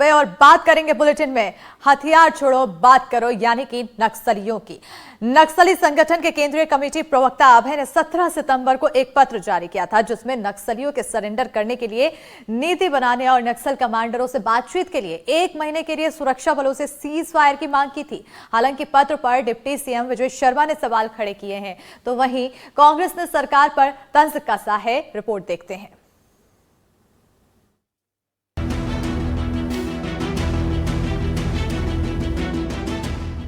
और बात करेंगे बुलेटिन में हथियार छोड़ो बात करो यानी कि नक्सलियों की। नक्सली संगठन के केंद्रीय कमेटी प्रवक्ता अभय ने 17 सितंबर को एक पत्र जारी किया था जिसमें नक्सलियों के सरेंडर करने के लिए नीति बनाने और नक्सल कमांडरों से बातचीत के लिए 1 महीने के लिए सुरक्षा बलों से सीज फायर की मांग की थी। हालांकि पत्र पर डिप्टी सीएम विजय शर्मा ने सवाल खड़े किए हैं तो वहीं कांग्रेस ने सरकार पर तंज कसा है। रिपोर्ट देखते हैं।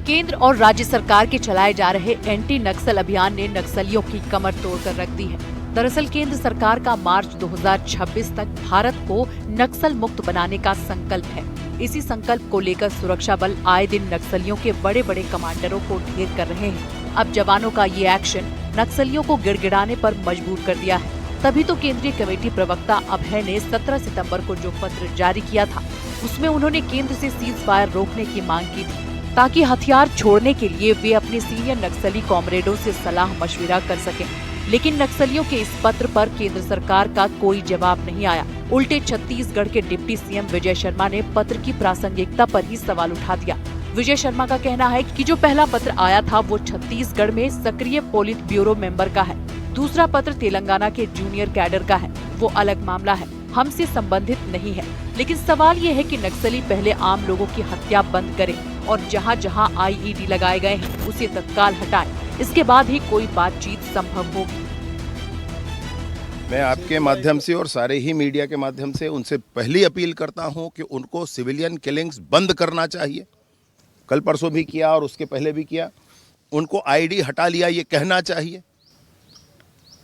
केंद्र और राज्य सरकार के चलाए जा रहे एंटी नक्सल अभियान ने नक्सलियों की कमर तोड़कर रख दी है। दरअसल केंद्र सरकार का मार्च 2026 तक भारत को नक्सल मुक्त बनाने का संकल्प है। इसी संकल्प को लेकर सुरक्षा बल आए दिन नक्सलियों के बड़े बड़े कमांडरों को ढेर कर रहे हैं। अब जवानों का ये एक्शन नक्सलियों को गिड़गिड़ाने पर मजबूर कर दिया है। तभी तो केंद्रीय कमेटी प्रवक्ता अभय ने 17 सितंबर को जो पत्र जारी किया था उसमें उन्होंने केंद्र से सीज फायर रोकने की मांग की थी ताकि हथियार छोड़ने के लिए वे अपने सीनियर नक्सली कॉमरेडों से सलाह मशविरा कर सकें। लेकिन नक्सलियों के इस पत्र पर केंद्र सरकार का कोई जवाब नहीं आया। उल्टे छत्तीसगढ़ के डिप्टी सीएम विजय शर्मा ने पत्र की प्रासंगिकता पर ही सवाल उठा दिया। विजय शर्मा का कहना है कि जो पहला पत्र आया था वो छत्तीसगढ़ में सक्रिय पोलित ब्यूरो मेंबर का है। दूसरा पत्र तेलंगाना के जूनियर कैडर का है, वो अलग मामला है, हमसे संबंधित नहीं है। लेकिन सवाल ये है कि नक्सली पहले आम लोगों की हत्या बंद करें और जहां जहां आईईडी लगाए गए हैं उसे तत्काल हटाएं। इसके बाद ही कोई बातचीत संभव होगी। मैं आपके माध्यम से और सारे ही मीडिया के माध्यम से उनसे पहली अपील करता हूं कि उनको सिविलियन किलिंग्स बंद करना चाहिए। कल परसों भी किया और उसके पहले भी किया। उनको आईडी हटा लिया ये कहना चाहिए।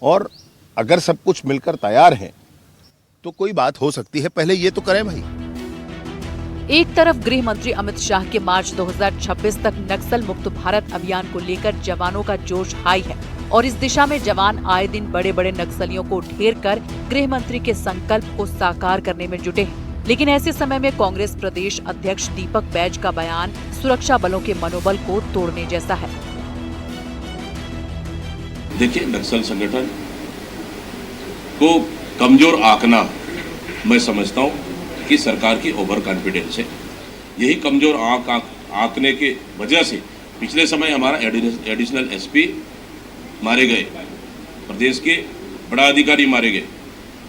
और अगर सब कुछ मिलकर तैयार है तो कोई बात हो सकती है, पहले ये तो करें भाई। एक तरफ गृह मंत्री अमित शाह के मार्च 2026 तक नक्सल मुक्त भारत अभियान को लेकर जवानों का जोश हाई है और इस दिशा में जवान आए दिन बड़े बड़े नक्सलियों को ढेर कर गृह मंत्री के संकल्प को साकार करने में जुटे हैं। लेकिन ऐसे समय में कांग्रेस प्रदेश अध्यक्ष दीपक बैज का बयान सुरक्षा बलों के मनोबल को तोड़ने जैसा है। देखिए, नक्सल संगठन को कमजोर आंकना मैं समझता हूँ कि सरकार की ओवर कॉन्फिडेंस है। यही कमजोर आंकने के वजह से पिछले समय हमारा एडिशनल एसपी मारे गए, प्रदेश के बड़ा अधिकारी मारे गए,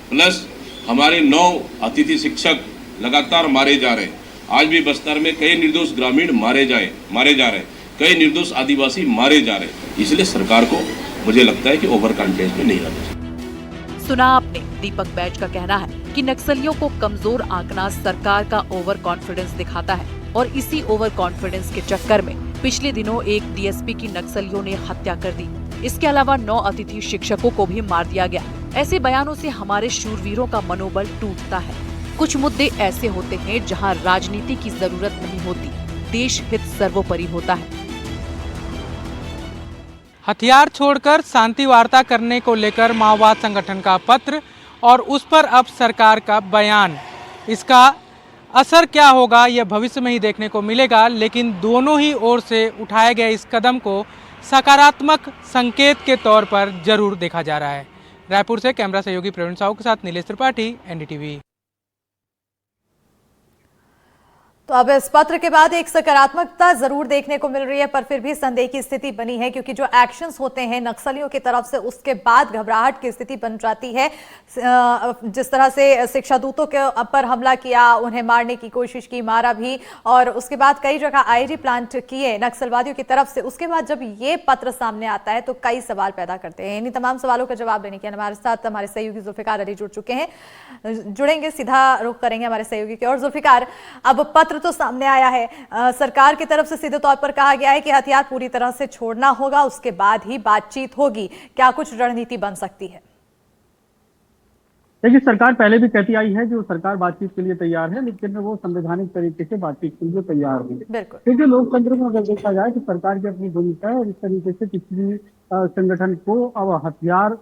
प्लस हमारे 9 अतिथि शिक्षक लगातार मारे जा रहे हैं। आज भी बस्तर में कई निर्दोष ग्रामीण मारे जा रहे हैं, कई निर्दोष आदिवासी मारे जा रहे हैं। इसलिए सरकार को मुझे लगता है कि ओवर कॉन्फिडेंस में नहीं रहना चाहिए। सुना आपने, दीपक बैज का कहना है कि नक्सलियों को कमजोर आंकना सरकार का ओवर कॉन्फिडेंस दिखाता है और इसी ओवर कॉन्फिडेंस के चक्कर में पिछले दिनों एक डीएसपी की नक्सलियों ने हत्या कर दी। इसके अलावा 9 अतिथि शिक्षकों को भी मार दिया गया। ऐसे बयानों से हमारे शूरवीरों का मनोबल टूटता है। कुछ मुद्दे ऐसे होते हैं जहां राजनीति की जरूरत नहीं होती, देश हित सर्वोपरि होता है। हथियार छोड़कर शांति वार्ता करने को लेकर माओवाद संगठन का पत्र और उस पर अब सरकार का बयान, इसका असर क्या होगा यह भविष्य में ही देखने को मिलेगा। लेकिन दोनों ही ओर से उठाए गए इस कदम को सकारात्मक संकेत के तौर पर जरूर देखा जा रहा है। रायपुर से कैमरा सहयोगी प्रवीण साहू के साथ नीलेश त्रिपाठी, एनडीटीवी। तो अब इस पत्र के बाद एक सकारात्मकता जरूर देखने को मिल रही है, पर फिर भी संदेह की स्थिति बनी है क्योंकि जो एक्शंस होते हैं नक्सलियों की तरफ से उसके बाद घबराहट की स्थिति बन जाती है। जिस तरह से शिक्षा दूतों के पर हमला किया, उन्हें मारने की कोशिश की, मारा भी, और उसके बाद कई जगह आईडी प्लांट किए नक्सलवादियों की तरफ से। उसके बाद जब ये पत्र सामने आता है तो कई सवाल पैदा करते हैं। इन्हीं तमाम सवालों का जवाब देने के लिए हमारे साथ हमारे सहयोगी जुल्फिकार अली जुड़ चुके हैं। जुड़ेंगे, सीधा रुख करेंगे हमारे सहयोगी की और। जुल्फिकार, अब पत्र तो सामने आया है, सरकार की तरफ से सीधे तौर पर कहा गया है कि हथियार पूरी तरह से छोड़ना होगा, उसके बाद ही बातचीत होगी। क्या कुछ रणनीति बन सकती है? देखिए, सरकार पहले भी कहती आई है जो सरकार बातचीत के लिए तैयार है, लेकिन वो संवैधानिक तरीके से बातचीत के लिए तैयार है। क्योंकि लोकतंत्र में अगर देखा जाए तो सरकार की अपनी भूमिका है और इस तरीके से किसी भी संगठन को अब हथियार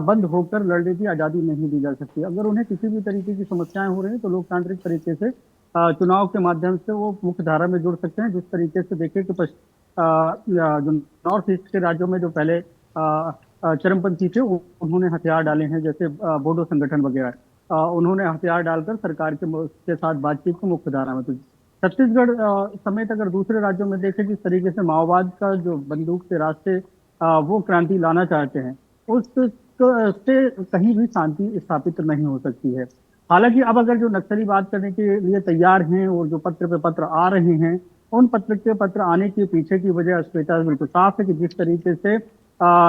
बंद होकर लड़ने की आजादी नहीं दी जा सकती। अगर उन्हें किसी भी तरीके की समस्याएं हो रही हैं तो लोकतांत्रिक तरीके से चुनाव के माध्यम से वो मुख्य धारा में जुड़ सकते हैं। जिस तरीके से देखें कि जो नॉर्थ ईस्ट के राज्यों में जो पहले चरमपंथी थे उन्होंने हथियार डाले हैं, जैसे बोडो संगठन वगैरह। उन्होंने हथियार डालकर सरकार के साथ बातचीत को मुख्य धारा में। तो छत्तीसगढ़ समेत अगर दूसरे राज्यों में देखें जिस तरीके से माओवाद का जो बंदूक के रास्ते वो क्रांति लाना चाहते हैं, उससे कहीं भी शांति स्थापित नहीं हो सकती है। हालांकि अब अगर जो नक्सली बात करने के लिए तैयार हैं और जो पत्र पे पत्र आ रहे हैं, उन पत्र के पत्र आने के पीछे की वजह श्वेता बिल्कुल साफ है कि जिस तरीके से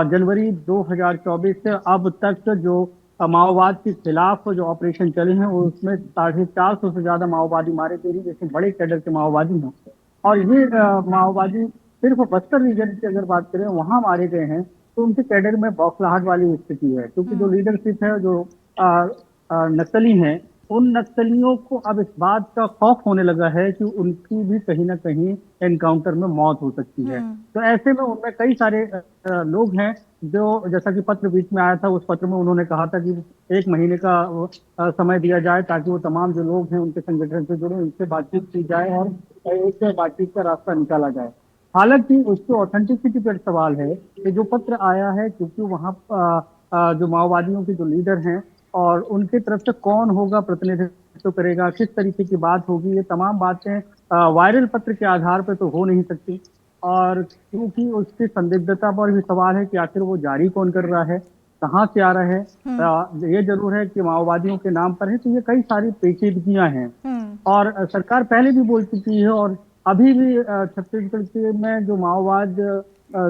जनवरी 2024 से अब तक जो माओवाद के खिलाफ जो ऑपरेशन चले हैं उसमें 450 से ज्यादा माओवादी मारे गए, जैसे बड़े कैडर के माओवादी हैं। और ये माओवादी सिर्फ बस्तर रीजन की अगर बात करें वहां मारे गए हैं तो उनके कैडर में बौखलाहट वाली स्थिति है, क्योंकि जो लीडरशिप है, जो नक्सली हैं, उन नक्सलियों को अब इस बात का खौफ होने लगा है कि उनकी भी कहीं ना कहीं एनकाउंटर में मौत हो सकती है। तो ऐसे में उनमें कई सारे लोग हैं जो, जैसा कि पत्र बीच में आया था, उस पत्र में उन्होंने कहा था कि 1 महीने का समय दिया जाए ताकि वो तमाम जो लोग हैं उनके संगठन से जुड़े, उनसे बातचीत की जाए और एक बातचीत का रास्ता निकाला जाए। हालांकि उसकी ऑथेंटिसिटी पर सवाल है कि जो पत्र आया है, क्योंकि वहाँ जो माओवादियों के जो लीडर हैं और उनकी तरफ से कौन होगा, प्रतिनिधित्व करेगा, किस तरीके की बात होगी, ये तमाम बातें वायरल पत्र के आधार पर तो हो नहीं सकती। और क्योंकि उसकी संदिग्धता पर भी सवाल है कि आखिर वो जारी कौन कर रहा है, कहाँ से आ रहा है। ये जरूर है कि माओवादियों के नाम पर है, तो ये कई सारी पेचीदगियां हैं। और सरकार पहले भी बोल चुकी है और अभी भी छत्तीसगढ़ में जो माओवाद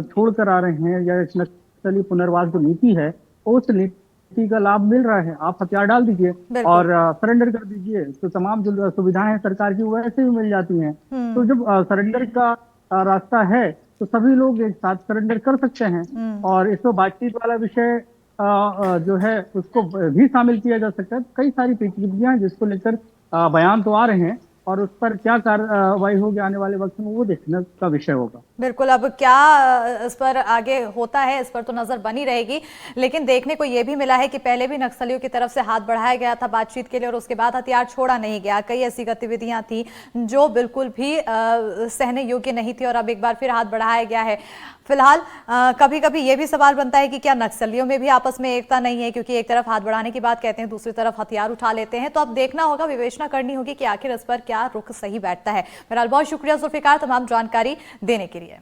छोड़ कर आ रहे हैं या नक्सली पुनर्वास जो नीति है, उस नीति का लाभ मिल रहा है। आप हथियार डाल दीजिए और सरेंडर कर दीजिए तो तमाम जो सुविधाएं हैं सरकार की वैसे भी मिल जाती हैं। तो जब सरेंडर का रास्ता है तो सभी लोग एक साथ सरेंडर कर सकते हैं और इसमें बातचीत वाला विषय जो है उसको भी शामिल किया जा सकता है। कई सारी पेचीदगियां जिसको लेकर बयान तो आ रहे हैं और उस पर क्या कार्रवाई होगी आने वाले वक्त में वो देखने का विषय होगा। बिल्कुल, अब क्या इस पर आगे होता है इस पर तो नजर बनी रहेगी। लेकिन देखने को यह भी मिला है कि पहले भी नक्सलियों की तरफ से हाथ बढ़ाया गया था बातचीत के लिए और उसके बाद हथियार छोड़ा नहीं गया। कई ऐसी गतिविधियां थी जो बिल्कुल भी सहने योग्य नहीं थी और अब एक बार फिर हाथ बढ़ाया गया है। फिलहाल कभी कभी ये भी सवाल बनता है कि क्या नक्सलियों में भी आपस में एकता नहीं है, क्योंकि एक तरफ हाथ बढ़ाने की बात कहते हैं, दूसरी तरफ हथियार उठा लेते हैं। तो अब देखना होगा, विवेचना करनी होगी कि आखिर इस पर क्या रुख सही बैठता है। बहरहाल बहुत शुक्रिया जुल्फिकार तमाम जानकारी देने के लिए।